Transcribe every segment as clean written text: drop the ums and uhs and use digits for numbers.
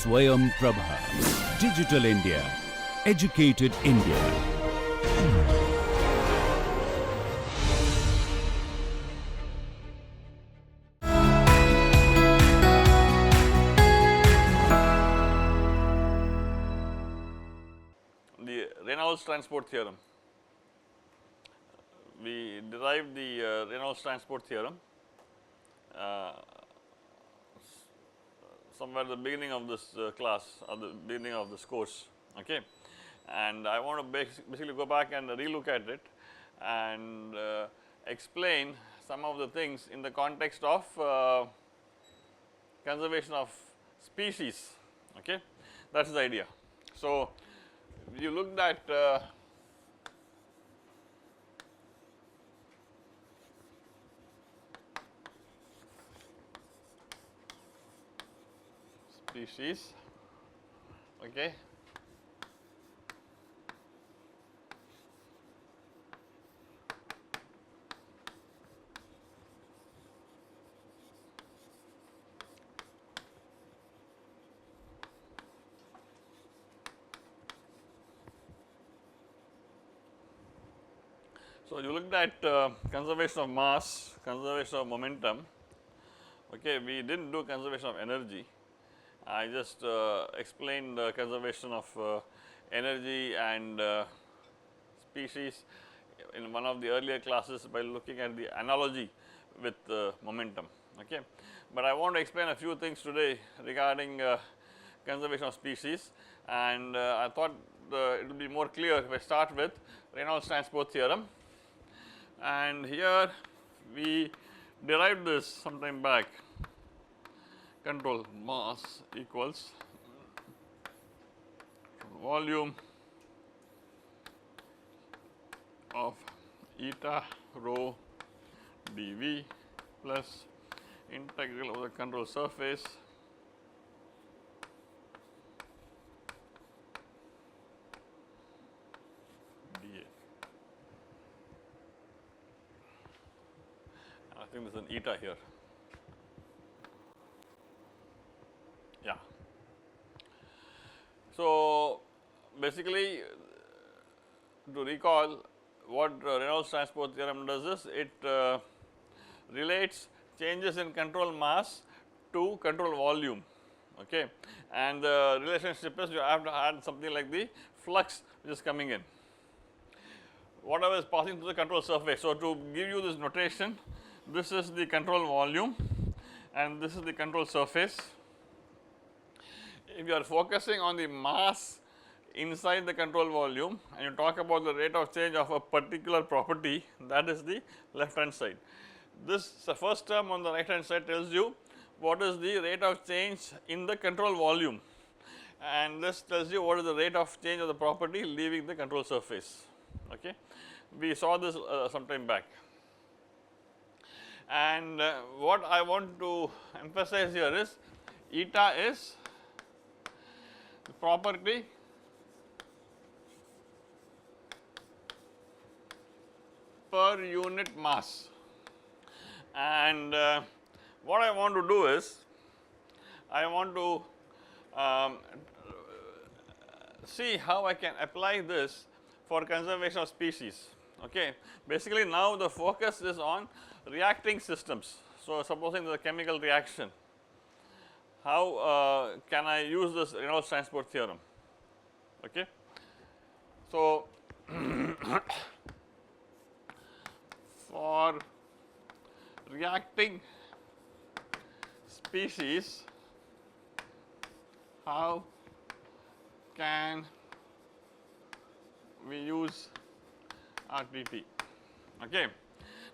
SwayamPrabha. Digital India. Educated India. The Reynolds transport theorem. We derived the Reynolds transport theorem somewhere at the beginning of this class or the beginning of this course, okay. And I want to basically go back and relook at it and explain some of the things in the context of conservation of species, okay. That is the idea. So, you looked at species, okay. So, you looked at conservation of mass, conservation of momentum, okay. We did not do conservation of energy. I just explained conservation of energy and species in one of the earlier classes by looking at the analogy with momentum, okay. But I want to explain a few things today regarding conservation of species, and I thought it will be more clear if I start with Reynolds transport theorem. And here we derived this some time back. Control mass equals volume of eta rho dV plus integral of the control surface dA. I think there is an eta here. Yeah. So, basically to recall what Reynolds transport theorem does is it relates changes in control mass to control volume, okay. And the relationship is you have to add something like the flux which is coming in, whatever is passing through the control surface. So, to give you this notation, this is the control volume and this is the control surface. If you are focusing on the mass inside the control volume and you talk about the rate of change of a particular property, that is the left hand side. This the first term on the right hand side tells you what is the rate of change in the control volume, and this tells you what is the rate of change of the property leaving the control surface, okay. We saw this some time back. And what I want to emphasize here is eta is the property per unit mass, and what I want to do is I want to see how I can apply this for conservation of species, okay. Basically now the focus is on reacting systems. So, supposing there is a chemical reaction, how can I use this Reynolds transport theorem, okay. So, for reacting species, how can we use RTT, okay.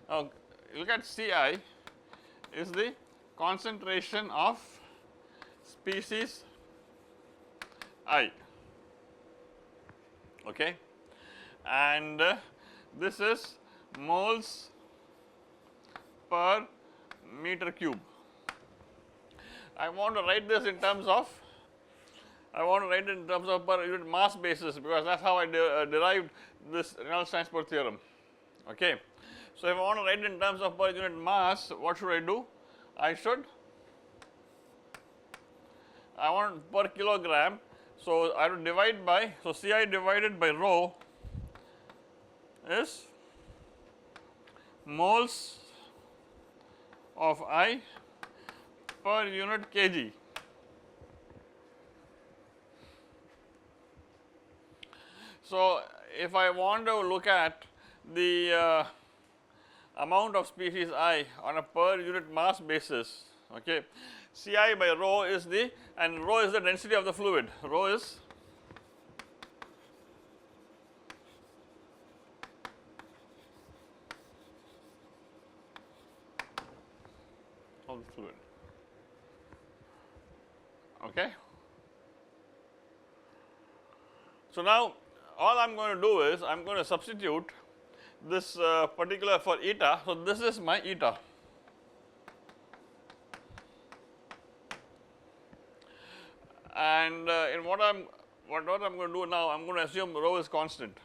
Now, look at Ci is the concentration of species I, okay, and this is moles per meter cube. I want to write this in terms of per unit mass basis, because that is how I derived this Reynolds transport theorem, okay. So, if I want to write in terms of per unit mass, what should I do? I should I want per kilogram. So, I have to divide by, so Ci divided by rho is moles of I per unit kg. So, if I want to look at the amount of species I on a per unit mass basis, okay, Ci by rho is the, and rho is the density of the fluid, rho is of the fluid, okay. So, now all I am going to do is I am going to substitute this particular for eta. So, this is my eta. And in what I'm going to do now, I am going to assume rho is constant.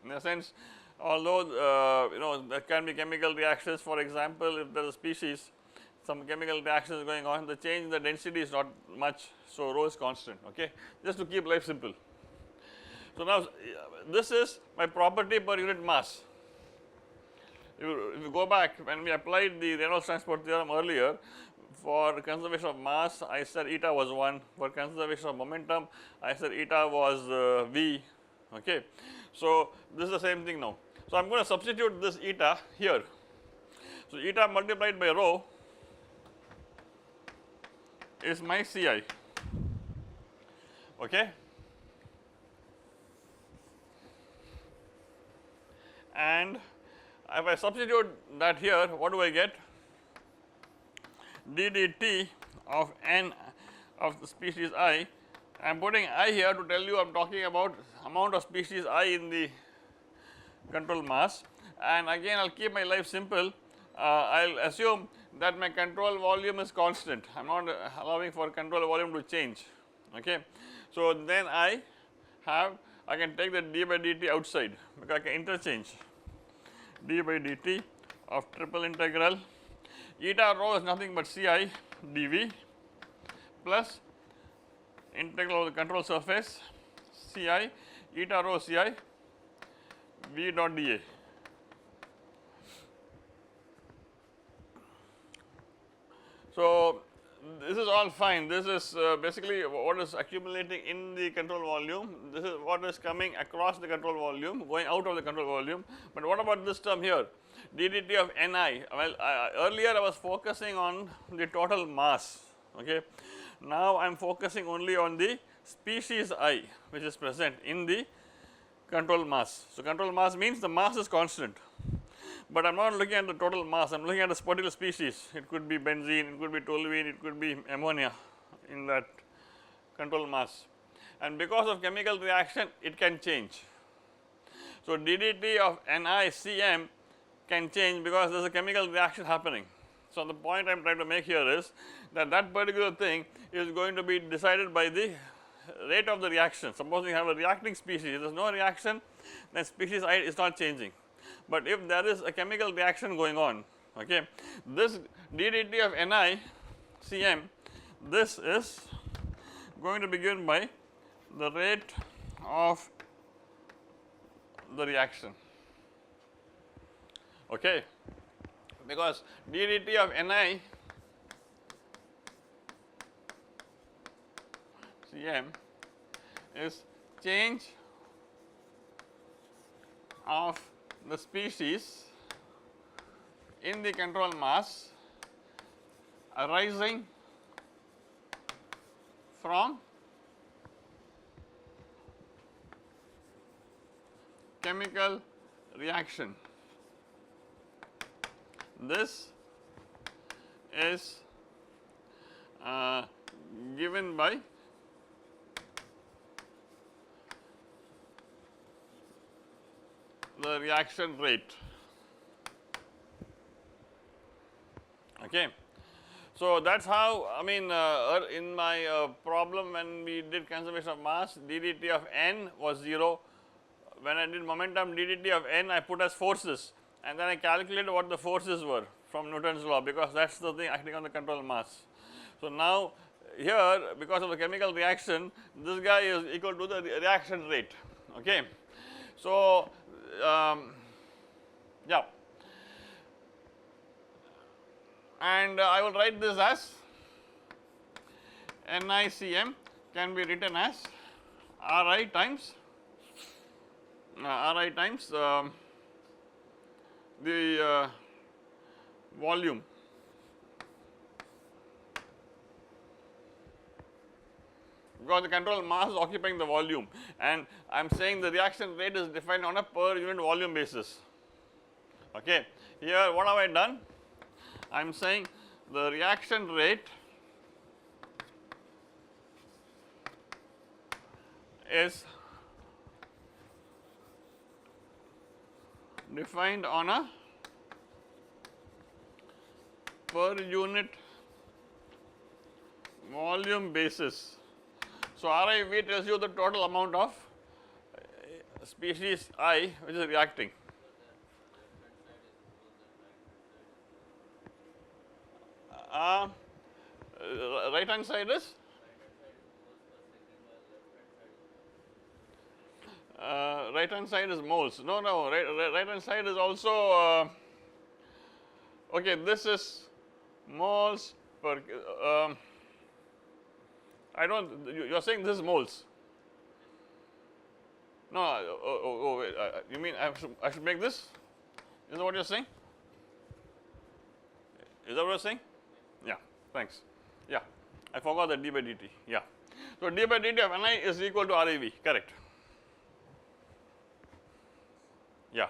In a sense, although there can be chemical reactions. For example, if there is a species, some chemical reaction is going on, the change in the density is not much. So, rho is constant, okay, just to keep life simple. So, now this is my property per unit mass. If you go back, when we applied the Reynolds transport theorem earlier, for conservation of mass I said eta was 1, for conservation of momentum I said eta was v, okay. So, this is the same thing now. So, I am going to substitute this eta here. So, eta multiplied by rho is my Ci, okay. And if I substitute that here, what do I get? ddt of n of the species I. I am putting I here to tell you I am talking about amount of species I in the control mass, and again I will keep my life simple. I will assume that my control volume is constant. I am not allowing for control volume to change, okay. So, then I can take the d by dt outside, because I can interchange d by dt of triple integral eta rho is nothing but Ci dV plus integral of the control surface Ci eta rho Ci v dot dA. So, this is all fine. This is basically what is accumulating in the control volume. This is what is coming across the control volume, going out of the control volume. But what about this term here, ddt of Ni? Well, earlier I was focusing on the total mass, okay. Now I am focusing only on the species I which is present in the control mass. So, control mass means the mass is constant, but I am not looking at the total mass, I am looking at this particular species. It could be benzene, it could be toluene, it could be ammonia in that control mass, and because of chemical reaction it can change. So, ddt of NiCm can change because there is a chemical reaction happening. So, the point I am trying to make here is that that particular thing is going to be decided by the rate of the reaction. Suppose you have a reacting species, if there is no reaction, then species I is not changing. But if there is a chemical reaction going on, okay, this ddt of NiCm, this is going to be given by the rate of the reaction, okay, because ddt of NiCm is change of the species in the control mass arising from chemical reaction. This is given by the reaction rate, okay. So, that is how, I mean, in my problem when we did conservation of mass, ddt of n was 0. When I did momentum, ddt of n I put as forces, and then I calculated what the forces were from Newton's law, because that is the thing acting on the control mass. So, now here because of the chemical reaction, this guy is equal to the reaction rate. Okay. So, yeah, and I will write this as NiCm can be written as Ri times the volume, because the control mass is occupying the volume, and I am saying the reaction rate is defined on a per unit volume basis. Okay. Here what have I done? I am saying the reaction rate is defined on a per unit volume basis. So, RIV tells you the total amount of species I which is reacting. Right hand side is right hand side is moles. No, right hand side is also okay. This is moles per. I don't. You are saying this is moles. No. Wait. You mean I should make this? Is that what you are saying? Is that what you are saying? Yeah. Thanks. Yeah. I forgot the d by dt. Yeah. So d by dt of Ni is equal to ReV. Correct. Yeah.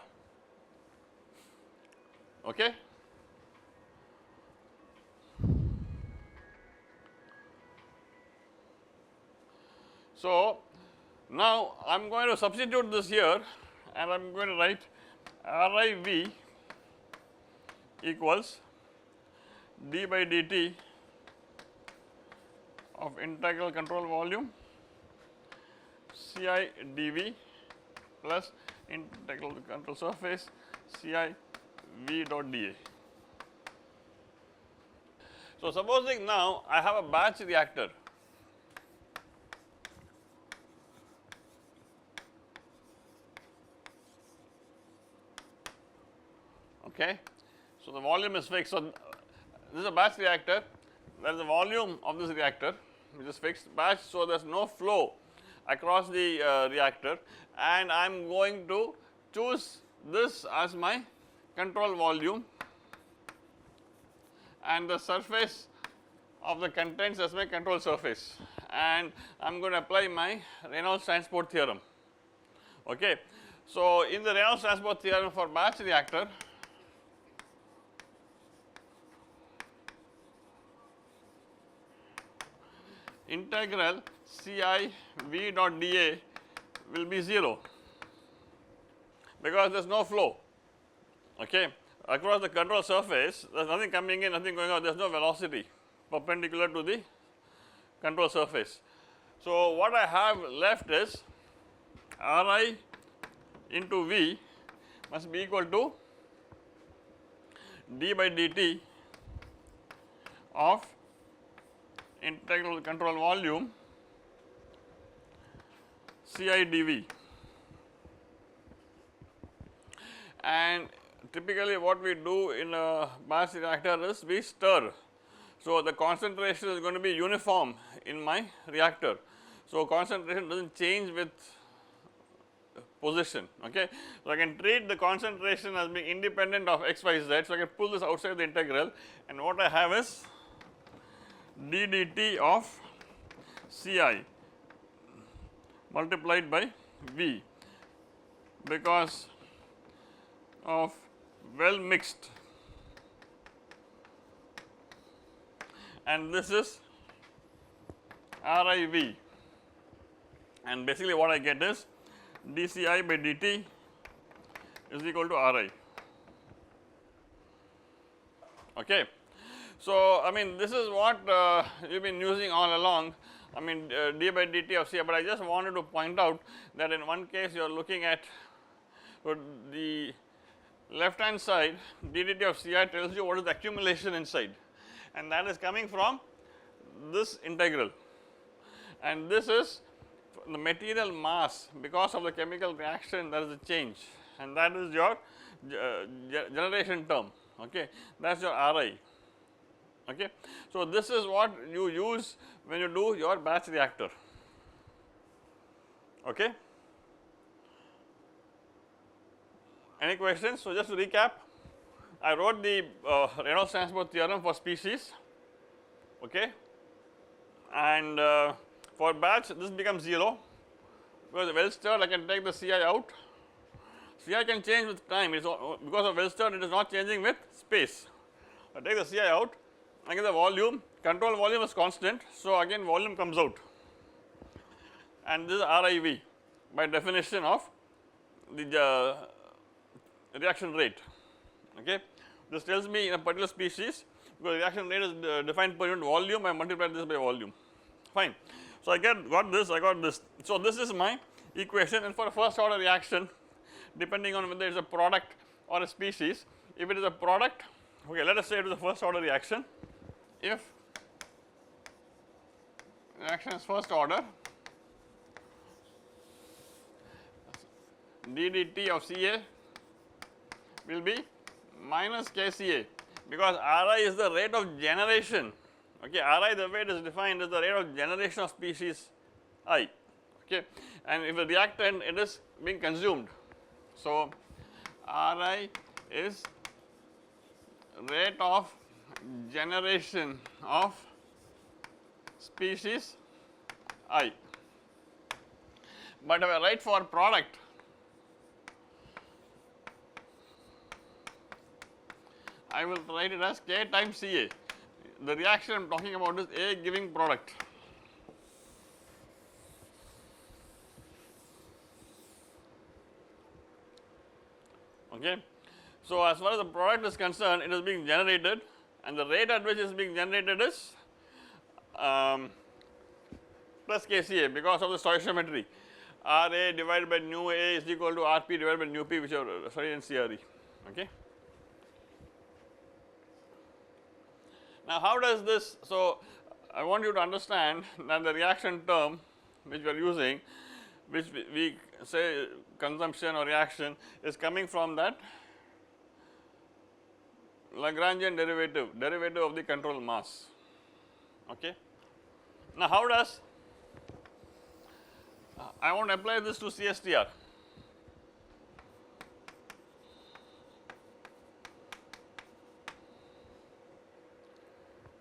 Okay. So now I am going to substitute this here, and I am going to write RiV equals d by dt of integral control volume Ci dV plus integral control surface Ci V dot dA. So supposing now I have a batch reactor. Okay. So the volume is fixed. So this is a batch reactor. There is the volume of this reactor which is fixed batch. So there is no flow across the reactor, and I am going to choose this as my control volume and the surface of the contents as my control surface, and I am going to apply my Reynolds transport theorem. Okay. So in the Reynolds transport theorem for batch reactor, integral Ci V dot dA will be 0 because there is no flow. Okay. Across the control surface, there is nothing coming in, nothing going out, there is no velocity perpendicular to the control surface. So what I have left is Ri into V must be equal to d by dt of integral control volume Ci dV, and typically what we do in a batch reactor is we stir. So the concentration is going to be uniform in my reactor. So concentration does not change with position. Okay. So I can treat the concentration as being independent of x, y, z. So I can pull this outside the integral, and what I have is d dt of Ci multiplied by V because of well mixed, and this is RiV, and basically what I get is dCi by dt is equal to Ri. Okay. So I mean this is what you have been using all along. I mean d by dt of Ci, but I just wanted to point out that in one case you are looking at, so the left hand side d dt of Ci tells you what is the accumulation inside, and that is coming from this integral, and this is the material mass because of the chemical reaction. There is a change, and that is your generation term. Okay, that is your Ri. Okay. So, this is what you use when you do your batch reactor. Okay. Any questions? So, just to recap, I wrote the Reynolds transport theorem for species, okay, and for batch this becomes 0, because well stirred I can take the Ci out. Ci can change with time, it is because of well stirred it is not changing with space. I take the Ci out, I get the volume, control volume is constant, so again volume comes out, and this is RIV by definition of the reaction rate. Okay. This tells me in a particular species, because reaction rate is defined per unit volume, I multiply this by volume, fine. So, I got this, I got this. So, this is my equation, and for a first order reaction, depending on whether it is a product or a species, if it is a product, okay, let us say it is a first order reaction. If reaction is first order, ddt of Ca will be minus Kca, because Ri is the rate of generation. Okay, Ri, the way it is defined, is the rate of generation of species I. Okay, and if the reactant it is being consumed, so Ri is rate of generation of species I. But if I write for product, I will write it as K times Ca. The reaction I am talking about is A giving product. Okay. So, as far as the product is concerned, it is being generated, and the rate at which it is being generated is plus Kca, because of the stoichiometry. Ra divided by nu A is equal to Rp divided by nu P, which are studied in CRE. Okay. Now, how does this? So, I want you to understand that the reaction term which we are using, which we say consumption or reaction, is coming from that Lagrangian derivative of the control mass. Okay. Now, how does I want to apply this to CSTR?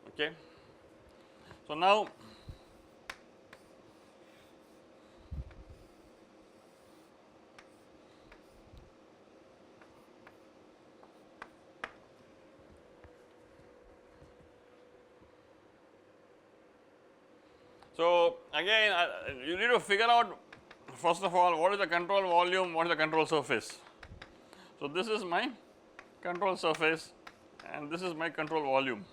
Okay. So, now again you need to figure out first of all what is the control volume, what is the control surface. So, this is my control surface and this is my control volume.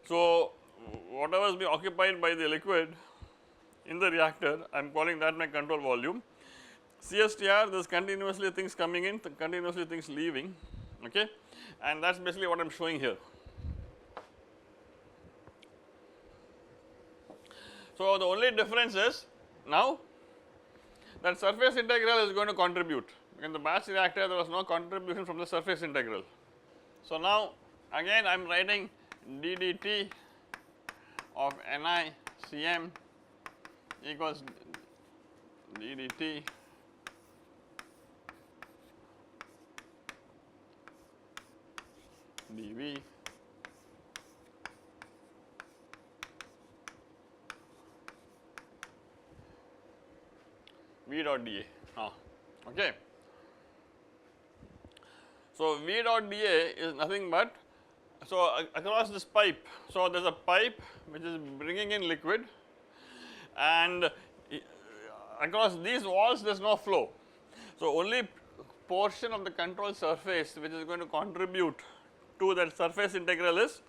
So, whatever is being occupied by the liquid in the reactor, I am calling that my control volume. CSTR, there is continuously things coming in, continuously things leaving, okay, and that is basically what I am showing here. So, the only difference is now that surface integral is going to contribute. In the batch reactor, there was no contribution from the surface integral. So, now again I am writing ddt of NiCm equals ddt dV V dot dA. Okay. So, V dot dA is nothing but, so across this pipe, so there is a pipe which is bringing in liquid, and across these walls there is no flow. So, only portion of the control surface which is going to contribute to that surface integral is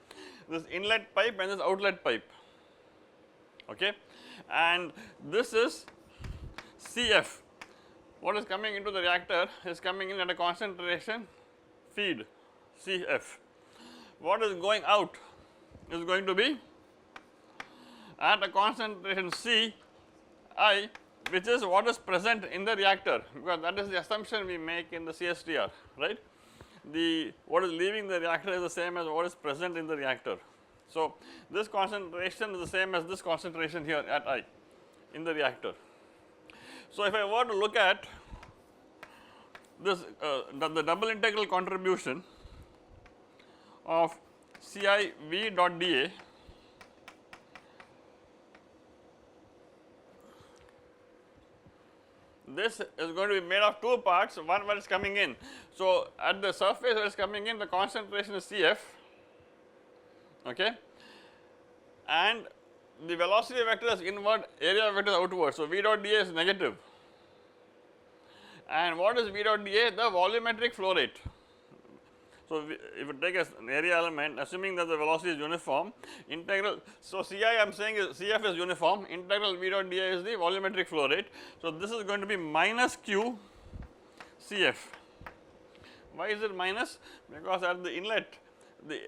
this inlet pipe and this outlet pipe, okay, and this is Cf. What is coming into the reactor is coming in at a concentration feed Cf. What is going out is going to be at a concentration C I, which is what is present in the reactor, because that is the assumption we make in the CSTR, right. The what is leaving the reactor is the same as what is present in the reactor. So, this concentration is the same as this concentration here at I in the reactor. So, if I were to look at this the double integral contribution of Ci V dot dA this is going to be made of two parts, one where it is coming in. So, at the surface where it is coming in, the concentration is Cf, okay, and the velocity vector is inward, area vector is outward. So, V dot dA is negative, and what is V dot dA? The volumetric flow rate. So, if you take an area element, assuming that the velocity is uniform, integral, so Ci I am saying is Cf is uniform, integral V dot dA is the volumetric flow rate. So, this is going to be minus Q Cf. Why is it minus? Because at the inlet, the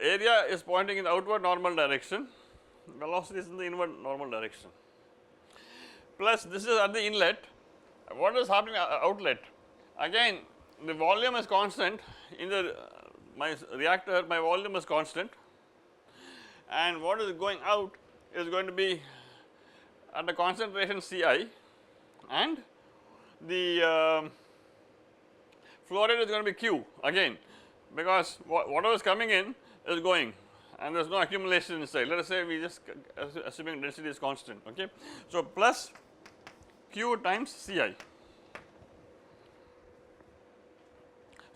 area is pointing in the outward normal direction, velocity is in the inward normal direction, plus this is at the inlet. What is happening at outlet? Again, the volume is constant in the my reactor, my volume is constant, and what is going out is going to be at the concentration Ci, and the flow rate is going to be Q again, because whatever is coming in is going, and there is no accumulation inside. Let us say we just assuming density is constant, okay. So, plus Q times Ci.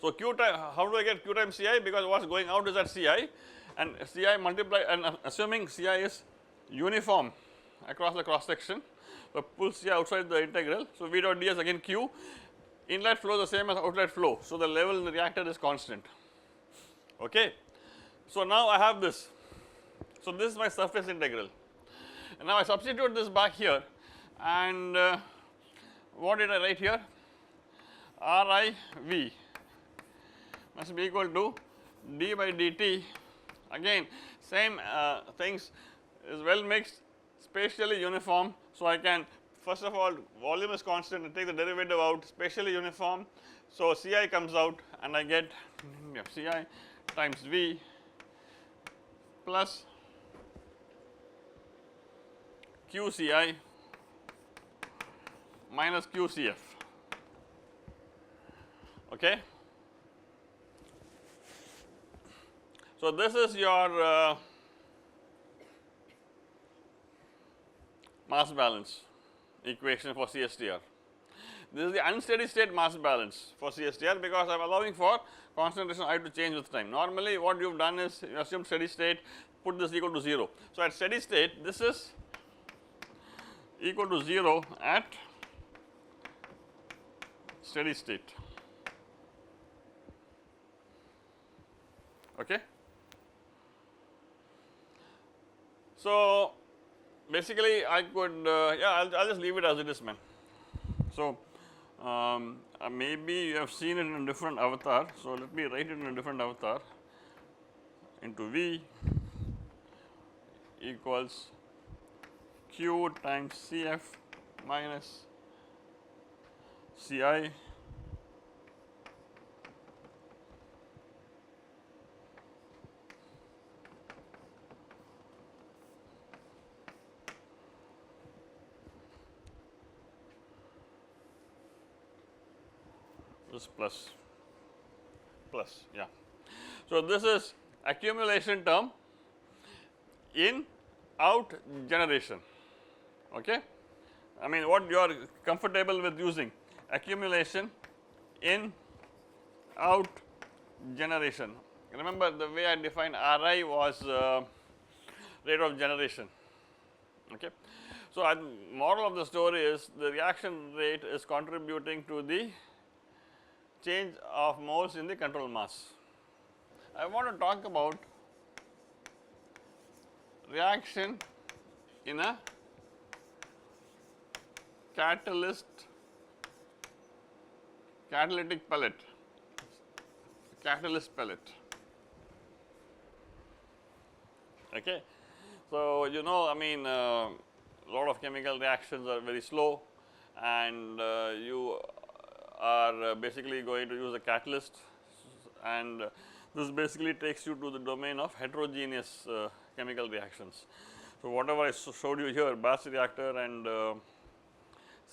So, Q time, how do I get Q times Ci? Because what is going out is at Ci, and Ci multiply, and assuming Ci is uniform across the cross section. So, pull Ci outside the integral. So, V dot d is again Q, inlet flow is the same as outlet flow. So, the level in the reactor is constant, okay. So, now I have this. So, this is my surface integral, and now I substitute this back here, and what did I write here? Riv must be equal to d by dt, again same things, is well mixed, spatially uniform. So, I can first of all volume is constant and take the derivative out, spatially uniform. So, Ci comes out and I get Ci times V plus QCi minus QCF, okay. So, this is your mass balance equation for CSTR. This is the unsteady state mass balance for CSTR, because I am allowing for concentration I to change with time. Normally, what you have done is you assume steady state, put this equal to 0. So, at steady state, this is equal to 0 at steady state, okay. So, basically I could yeah, I'll just leave it as it is, man. So, maybe you have seen it in a different avatar. So, let me write it in a different avatar, into V equals Q times Cf minus Ci this plus, yeah. So, this is accumulation term in out generation, okay. I mean, what you are comfortable with using, accumulation in out generation. Remember, the way I defined Ri was rate of generation, okay. So, moral of the story is the reaction rate is contributing to the change of moles in the control mass. I want to talk about reaction in a catalytic pellet, catalyst pellet. Okay. So, you know, I mean, a lot of chemical reactions are very slow, and you are basically going to use a catalyst, and this basically takes you to the domain of heterogeneous chemical reactions. So, whatever I showed you here, batch reactor and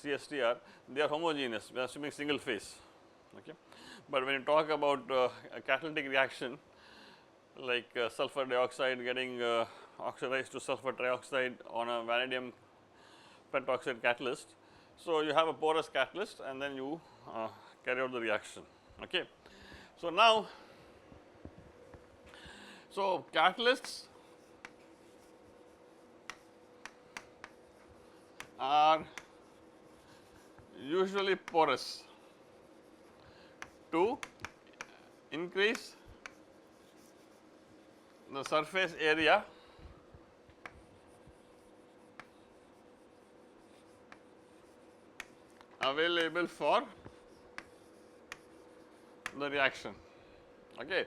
CSTR, they are homogeneous, we are assuming single phase. Okay. But when you talk about a catalytic reaction like sulfur dioxide getting oxidized to sulfur trioxide on a vanadium pentoxide catalyst. So, you have a porous catalyst and then you carry out the reaction. Okay. So, now, so catalysts are usually porous to increase the surface area available for the reaction. Okay.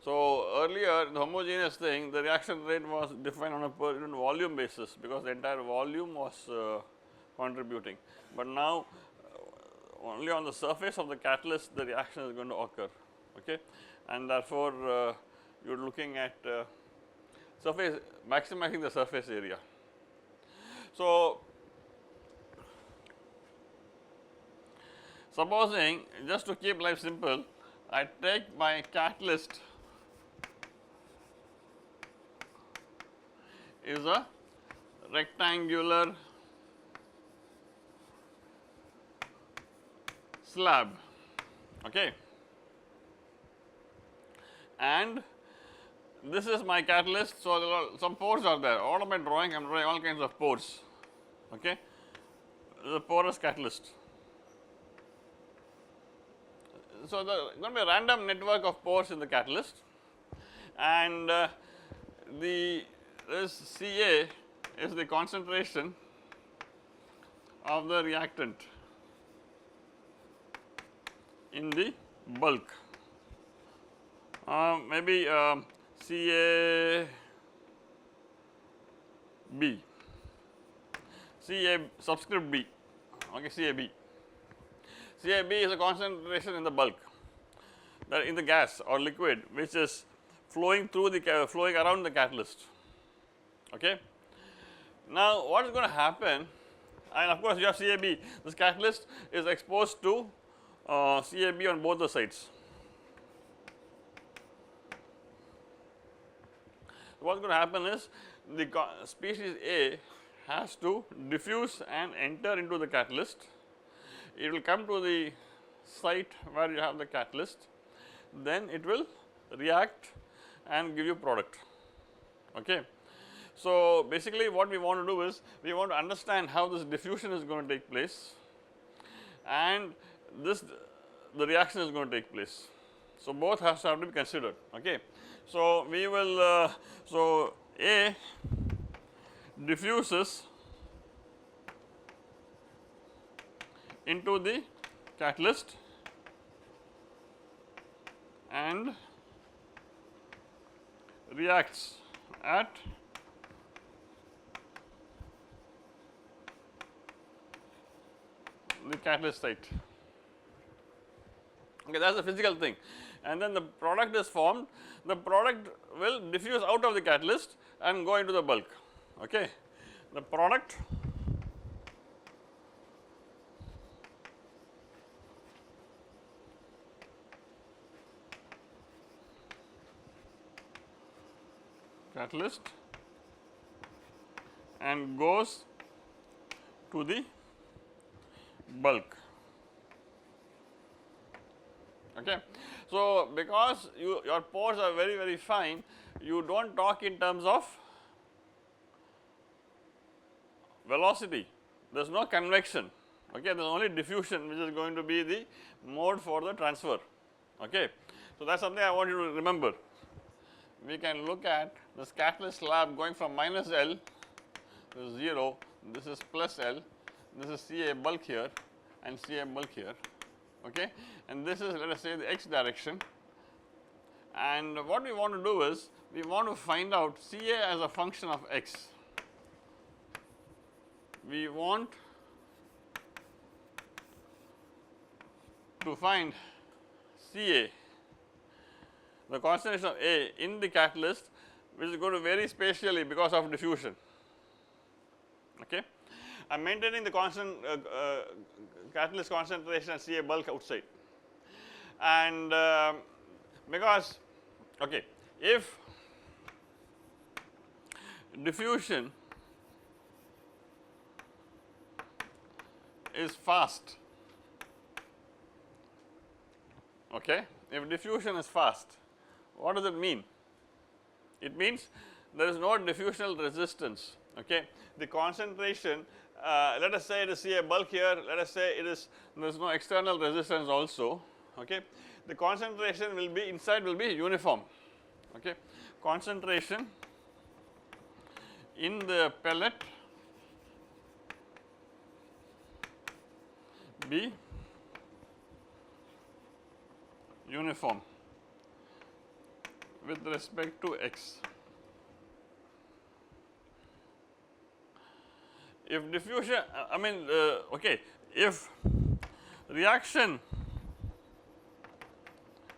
So, earlier the homogeneous thing, the reaction rate was defined on a per unit volume basis, because the entire volume was contributing, but now only on the surface of the catalyst the reaction is going to occur. Okay. And therefore, you are looking at surface, maximizing the surface area. So, supposing, just to keep life simple, I take my catalyst is a rectangular slab, okay, and this is my catalyst. So, there are some pores are there, all of my drawing I am drawing all kinds of pores, okay, the porous catalyst. So, there is going to be a random network of pores in the catalyst, and this Ca is the concentration of the reactant in the bulk, maybe Ca B, Ca subscript B, okay, Cab. Cab is a concentration in the bulk, that in the gas or liquid which is flowing through the flowing around the catalyst. Okay. Now, what is going to happen, and of course, you have Cab, this catalyst is exposed to Cab on both the sides. What is going to happen is the species A has to diffuse and enter into the catalyst. It will come to the site where you have the catalyst, then it will react and give you product. Okay. So, basically what we want to do is, we want to understand how this diffusion is going to take place, and this the reaction is going to take place. So, both have to be considered. Okay. So, we will so A diffuses into the catalyst and reacts at the catalyst site. Okay, that is a physical thing, and then the product is formed. The product will diffuse out of the catalyst and go into the bulk. Okay. The product catalyst and goes to the bulk. Okay. So, because your pores are very, very fine, you do not talk in terms of velocity, there is no convection, okay, there is only diffusion which is going to be the mode for the transfer. Okay. So, that is something I want you to remember. We can look at this catalyst slab going from minus L, this is 0, this is plus L, this is Ca bulk here and Ca bulk here, okay, and this is, let us say, the x direction, and what we want to do is we want to find out Ca as a function of x. We want to find Ca, the concentration of A in the catalyst, which is going to vary spatially because of diffusion. Okay. I am maintaining the constant catalyst concentration at Ca bulk outside, and because okay, if diffusion is fast, okay, if diffusion is fast, what does it mean? It means there is no diffusional resistance. Okay, the concentration, let us say it is Ca bulk here, let us say it is, there is no external resistance also. Okay, the concentration will be inside will be uniform. Okay, concentration in the pellet be uniform with respect to x. If diffusion, I mean okay, if reaction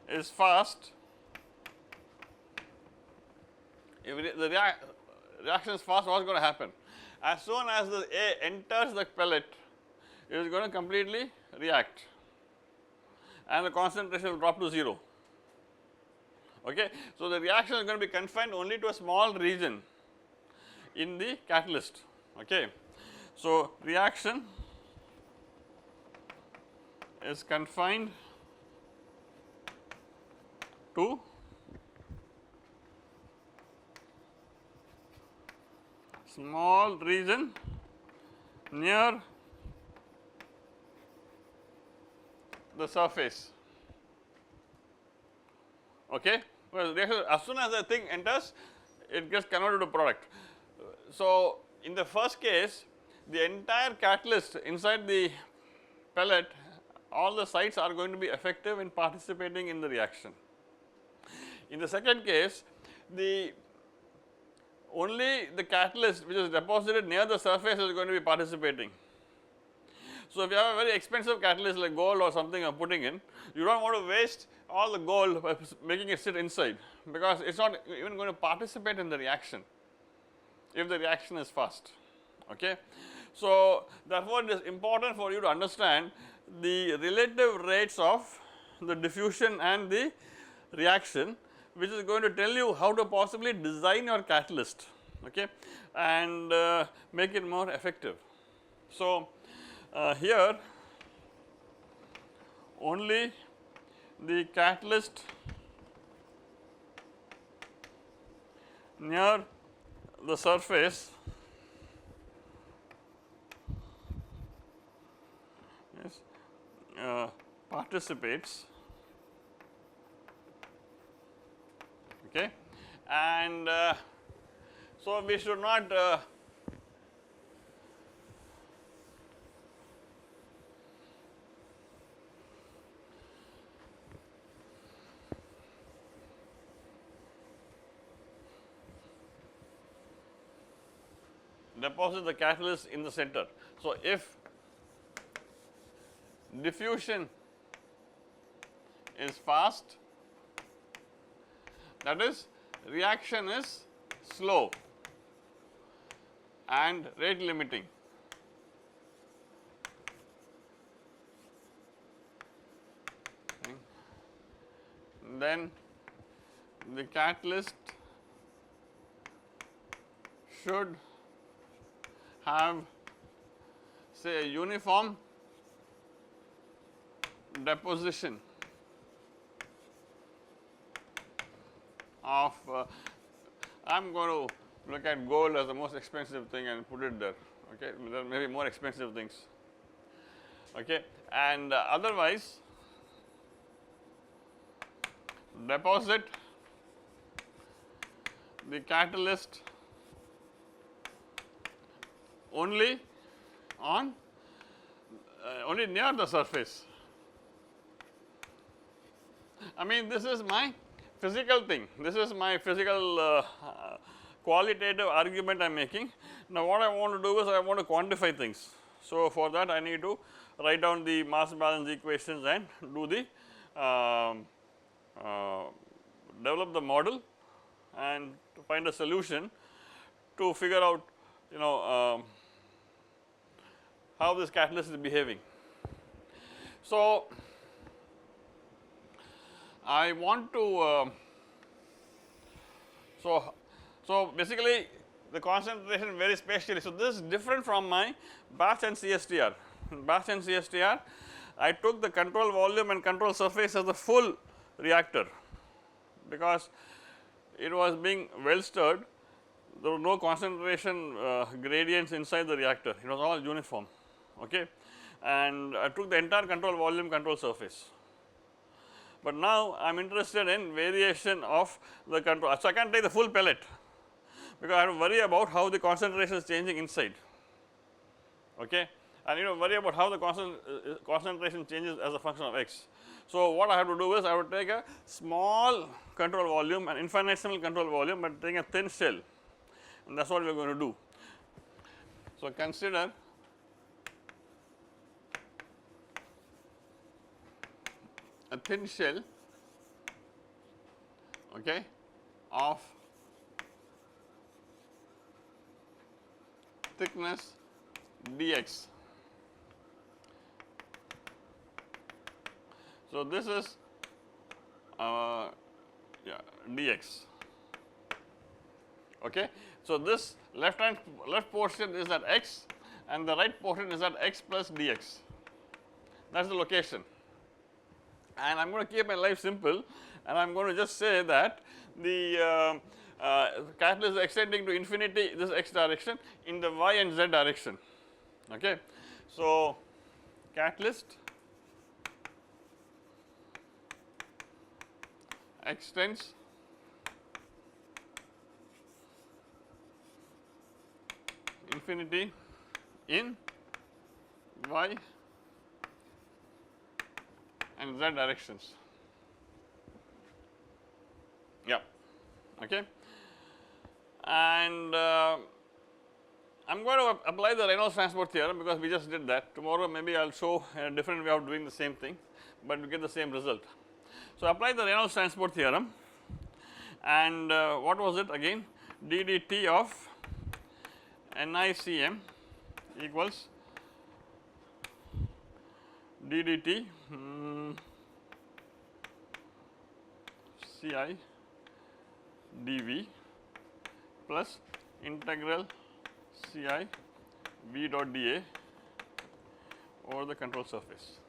is fast, if the reaction is fast, what is going to happen? As soon as the A enters the pellet, it is going to completely react and the concentration will drop to 0. Okay. So, the reaction is going to be confined only to a small region in the catalyst. Okay. So, reaction is confined to small region near the surface. Okay. Well, as soon as the thing enters, it gets converted to product. So, in the first case, the entire catalyst inside the pellet, all the sites are going to be effective in participating in the reaction. In the second case, only the catalyst which is deposited near the surface is going to be participating. So, if you have a very expensive catalyst like gold or something you are putting in, you do not want to waste all the gold by making it sit inside, because it is not even going to participate in the reaction if the reaction is fast. Okay. So, therefore, it is important for you to understand the relative rates of the diffusion and the reaction, which is going to tell you how to possibly design your catalyst, okay, and make it more effective. So, here only the catalyst near the surface participates, okay, and so we should not deposit the catalyst in the center. So, if diffusion is fast, that is reaction is slow and rate limiting. Then the catalyst should have, say, a uniform deposition of I am going to look at gold as the most expensive thing and put it there. Okay, there may be more expensive things. Okay, and otherwise deposit the catalyst only on only near the surface. I mean, this is my physical thing. This is my physical qualitative argument I am making. Now, what I want to do is I want to quantify things. So, for that I need to write down the mass balance equations and do the develop the model and to find a solution to figure out, you know, how this catalyst is behaving. So, I want to so basically the concentration varies spatially. So, this is different from my batch and CSTR. In batch and CSTR, I took the control volume and control surface as the full reactor, because it was being well stirred. There were no concentration gradients inside the reactor, it was all uniform, okay. And I took the entire control volume, control surface. But now I am interested in variation of the control. So, I can't take the full pellet, because I have to worry about how the concentration is changing inside, okay, and worry about how the concentration changes as a function of x. So, what I have to do is I would take a small control volume and infinitesimal control volume, but take a thin shell, and that is what we are going to do. So, consider a thin shell, okay, of thickness dx. So, this is dx, okay. So, this left portion is at x and the right portion is at x plus dx, that is the location. And I am going to keep my life simple, and I am going to just say that the catalyst is extending to infinity this x direction in the y and z direction, okay. So, catalyst extends infinity in y and z directions, yeah, okay. And I am going to apply the Reynolds transport theorem, because we just did that. Tomorrow maybe I will show a different way of doing the same thing, but we get the same result. So, apply the Reynolds transport theorem, and what was it again? d dt of NiCm equals d dt Ci dV plus integral Ci v dot dA over the control surface.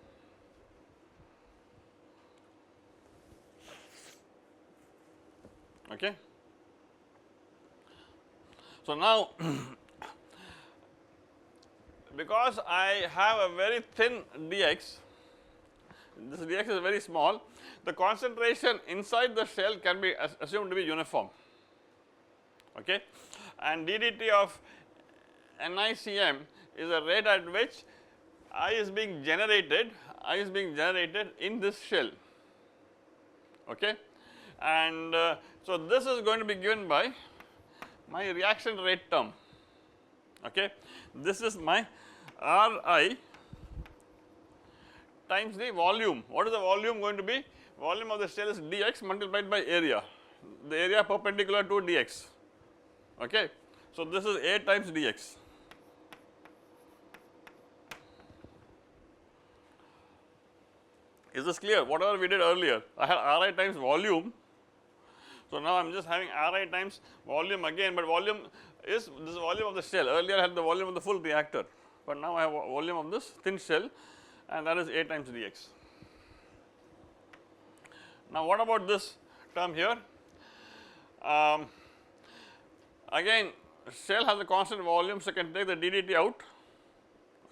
Okay. So, now because I have a very thin dx, this dx is very small, the concentration inside the shell can be assumed to be uniform, okay, and d dt of NiCm is a rate at which I is being generated in this shell, okay. And so, this is going to be given by my reaction rate term, okay. This is my Ri times the volume. What is the volume going to be? Volume of the shell is dx multiplied by area, the area perpendicular to dx, okay. So, this is A times dx. Is this clear? Whatever we did earlier, I had Ri times volume. So, now I am just having Ri times volume again, but volume is this volume of the shell. Earlier I had the volume of the full reactor, but now I have volume of this thin shell, and that is A times dx. Now, what about this term here? Again, shell has a constant volume, so I can take the d dt out,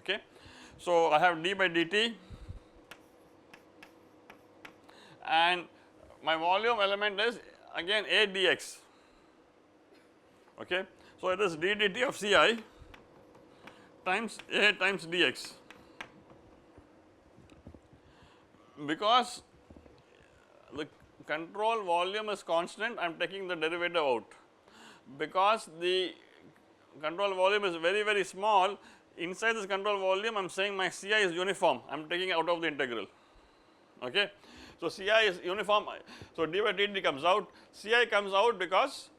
okay. So, I have d by dt, and my volume element is again A dx, okay. So, it is d dt of Ci times A times dx, because the control volume is constant, I am taking the derivative out. Because the control volume is very, very small, inside this control volume I am saying my Ci is uniform, I am taking out of the integral. Okay. So, Ci is uniform, so d by dt comes out, Ci comes out because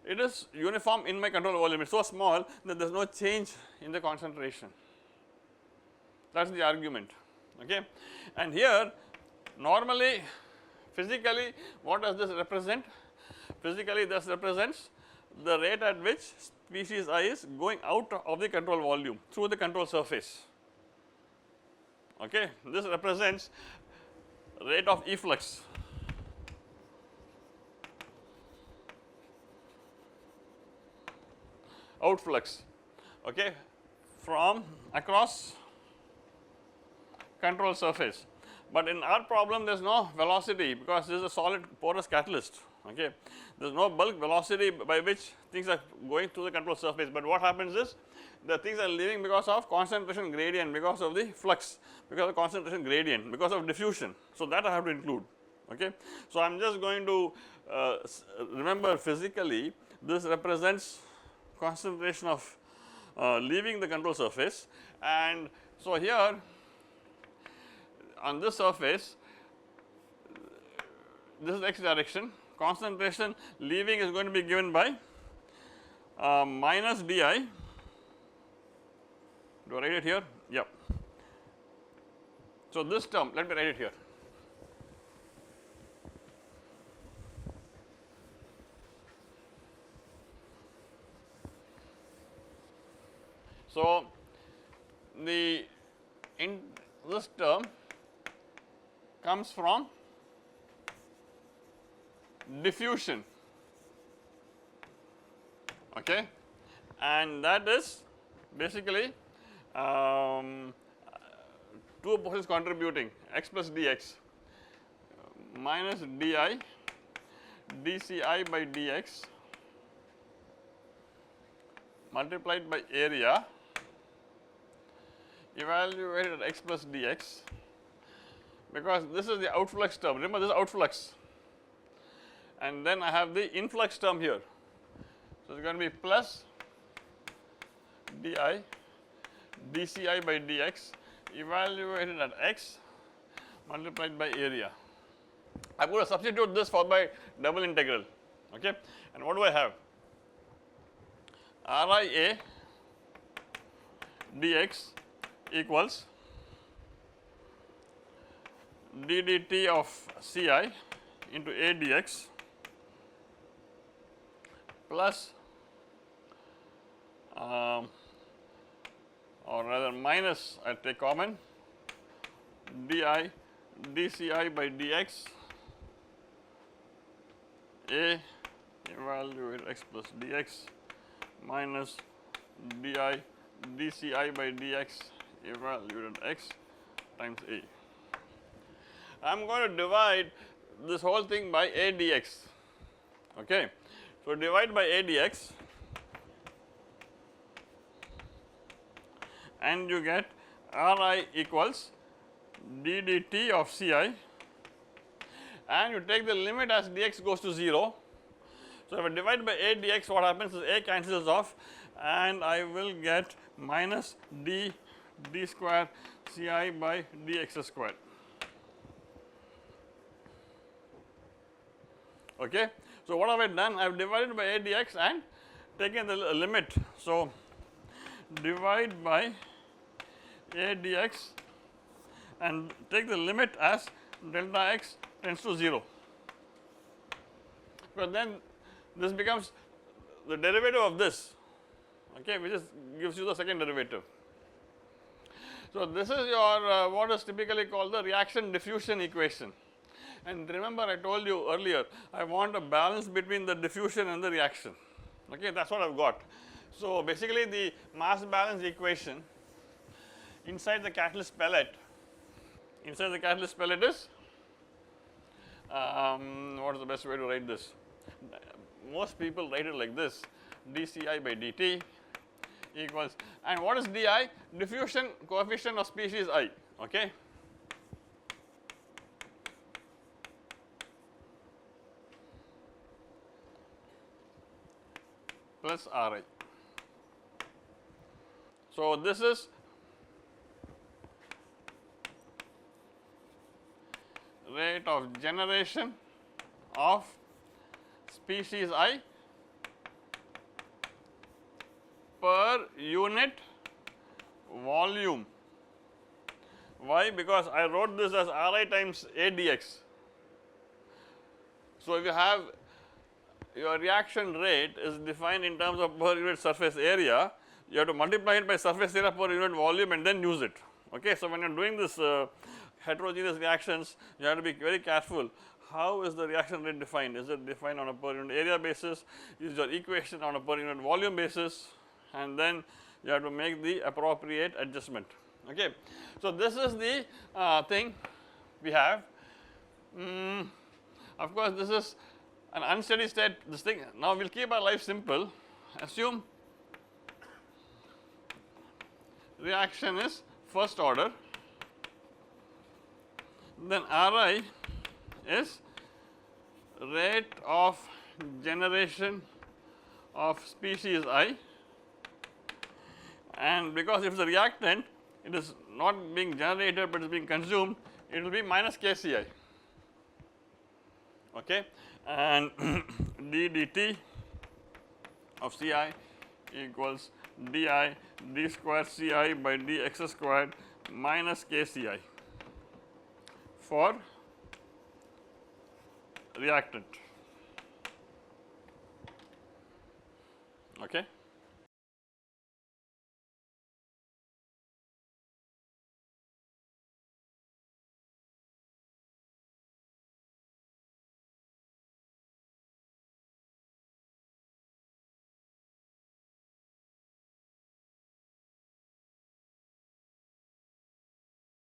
it is uniform in my control volume, it is so small that there is no change in the concentration. That is the argument. Okay. And here normally physically what does this represent? Physically this represents the rate at which species I is going out of the control volume through the control surface. Okay. This represents rate of efflux. Outflux, okay, from across control surface. But in our problem there is no velocity because this is a solid porous catalyst. Okay. There is no bulk velocity by which things are going through the control surface, but what happens is the things are leaving because of concentration gradient, because of the flux, because of concentration gradient, because of diffusion. So, that I have to include. Okay. So, I am just going to remember physically this represents concentration of leaving the control surface, and so here on this surface this is x direction, concentration leaving is going to be given by minus di. Do I write it here? Yeah. So, this term, let me write it here. So, this term comes from diffusion, okay, and that is basically two forces contributing, x plus dx minus di dci by dx multiplied by area evaluated at x plus dx, because this is the outflux term, remember this is outflux, and then I have the influx term here. So, it is going to be plus di dci by dx evaluated at x multiplied by area. I am going to substitute this for my double integral, okay, and what do I have? RIA dx equals d dt of Ci into A dx plus or rather minus, I take common, di dci by dx A evaluate x plus dx minus di dci by dx evaluated x times A. I am going to divide this whole thing by A dx, okay. So, divide by A dx and you get Ri equals d dt of Ci, and you take the limit as dx goes to 0. So, if I divide by A dx, what happens is A cancels off and I will get minus d square Ci by dx square. Okay. So, what have I done? I have divided by A dx and taken the limit. So, divide by A dx and take the limit as delta x tends to 0. But then this becomes the derivative of this, okay, which is gives you the second derivative. So, this is your what is typically called the reaction diffusion equation, and remember I told you earlier I want a balance between the diffusion and the reaction, okay, that is what I have got. So, basically the mass balance equation inside the catalyst pellet is what is the best way to write this? Most people write it like this, dci by dt equals, and what is di? Diffusion coefficient of species I, okay. plus Ri. So, this is rate of generation of species I per unit volume. Why? Because I wrote this as Ri times A dx. So, if you have your reaction rate is defined in terms of per unit surface area, you have to multiply it by surface area per unit volume and then use it. Okay. So, when you are doing this heterogeneous reactions, you have to be very careful. How is the reaction rate defined? Is it defined on a per unit area basis? Is your equation on a per unit volume basis? And then you have to make the appropriate adjustment. Okay. So, this is the thing we have. Of course, this is an unsteady state this thing. Now, we will keep our life simple. Assume reaction is first order, then Ri is rate of generation of species I, and because if it is a reactant, it is not being generated, but is being consumed, it will be minus Kci. Okay. And d dt of Ci equals di d square Ci by dx squared minus Kci for reactant. Okay.